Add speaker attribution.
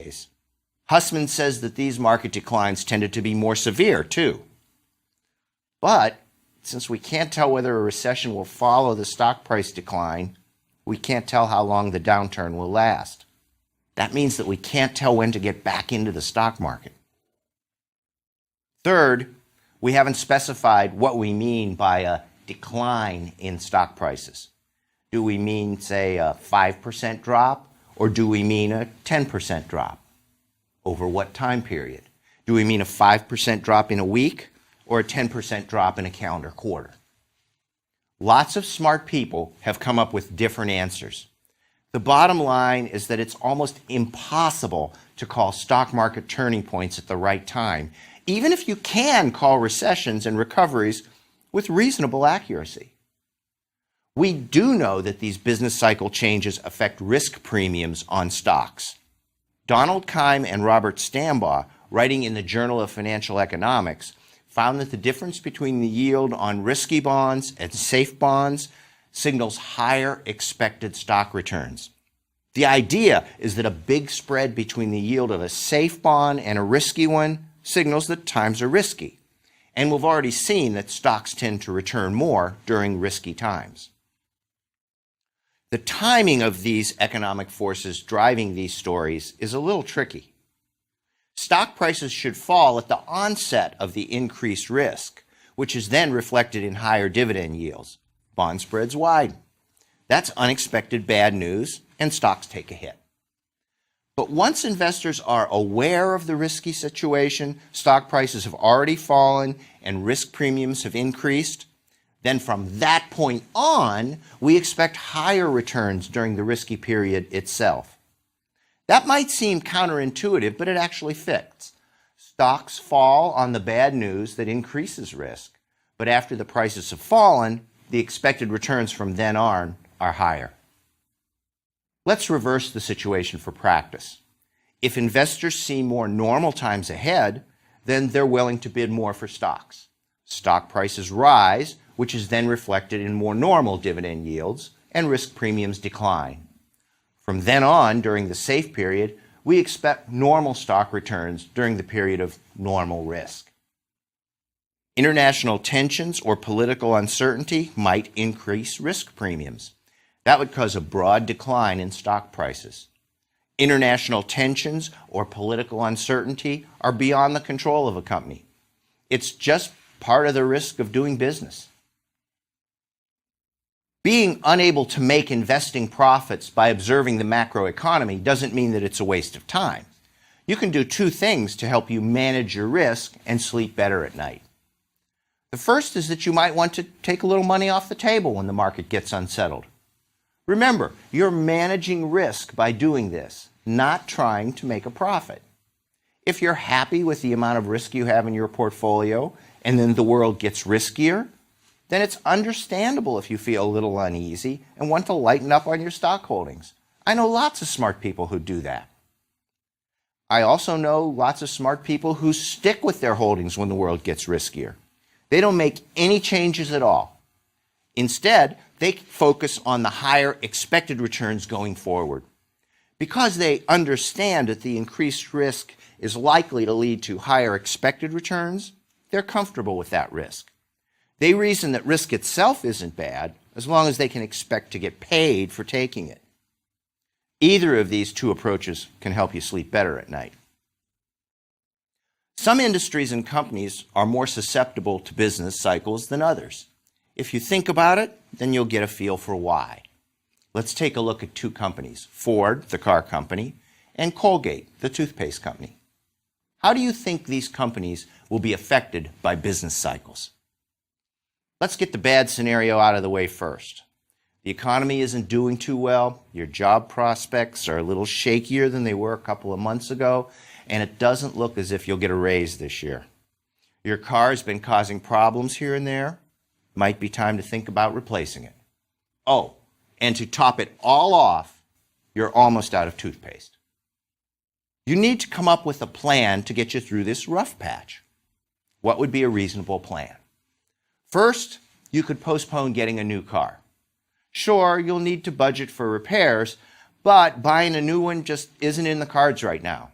Speaker 1: days. Hussman says that these market declines tended to be more severe, too. But since we can't tell whether a recession will follow the stock price decline, we can't tell how long the downturn will last. That means that we can't tell when to get back into the stock market. Third, we haven't specified what we mean by a decline in stock prices. Do we mean, say, a 5% drop, or do we mean a 10% drop? Over what time period? Do we mean a 5% drop in a week, or a 10% drop in a calendar quarter? Lots of smart people have come up with different answers. The bottom line is that it's almost impossible to call stock market turning points at the right time, even if you can call recessions and recoveries with reasonable accuracy. We do know that these business cycle changes affect risk premiums on stocks. Donald Keim and Robert Stambaugh, writing in the Journal of Financial Economics, found that the difference between the yield on risky bonds and safe bonds signals higher expected stock returns. The idea is that a big spread between the yield of a safe bond and a risky one signals that times are risky. And we've already seen that stocks tend to return more during risky times. The timing of these economic forces driving these stories is a little tricky. Stock prices should fall at the onset of the increased risk, which is then reflected in higher dividend yields. Bond spreads widen. That's unexpected bad news, and stocks take a hit. But once investors are aware of the risky situation, stock prices have already fallen, and risk premiums have increased, then from that point on, we expect higher returns during the risky period itself. That might seem counterintuitive, but it actually fits. Stocks fall on the bad news that increases risk, but after the prices have fallen, the expected returns from then on are higher. Let's reverse the situation for practice. If investors see more normal times ahead, then they're willing to bid more for stocks. Stock prices rise, which is then reflected in more normal dividend yields, and risk premiums decline. From then on, during the safe period, we expect normal stock returns during the period of normal risk. International tensions or political uncertainty might increase risk premiums. That would cause a broad decline in stock prices. International tensions or political uncertainty are beyond the control of a company. It's just part of the risk of doing business. Being unable to make investing profits by observing the macroeconomy doesn't mean that it's a waste of time. You can do two things to help you manage your risk and sleep better at night. The first is that you might want to take a little money off the table when the market gets unsettled. Remember, you're managing risk by doing this, not trying to make a profit. If you're happy with the amount of risk you have in your portfolio and then the world gets riskier, then it's understandable if you feel a little uneasy and want to lighten up on your stock holdings. I know lots of smart people who do that. I also know lots of smart people who stick with their holdings when the world gets riskier. They don't make any changes at all. Instead, they focus on the higher expected returns going forward. Because they understand that the increased risk is likely to lead to higher expected returns, they're comfortable with that risk. They reason that risk itself isn't bad as long as they can expect to get paid for taking it. Either of these two approaches can help you sleep better at night. Some industries and companies are more susceptible to business cycles than others. If you think about it, then you'll get a feel for why. Let's take a look at two companies, Ford, the car company, and Colgate, the toothpaste company. How do you think these companies will be affected by business cycles? Let's get the bad scenario out of the way first. The economy isn't doing too well, your job prospects are a little shakier than they were a couple of months ago, and it doesn't look as if you'll get a raise this year. Your car has been causing problems here and there. Might be time to think about replacing it. Oh, and to top it all off, you're almost out of toothpaste. You need to come up with a plan to get you through this rough patch. What would be a reasonable plan? First, you could postpone getting a new car. Sure, you'll need to budget for repairs, but buying a new one just isn't in the cards right now.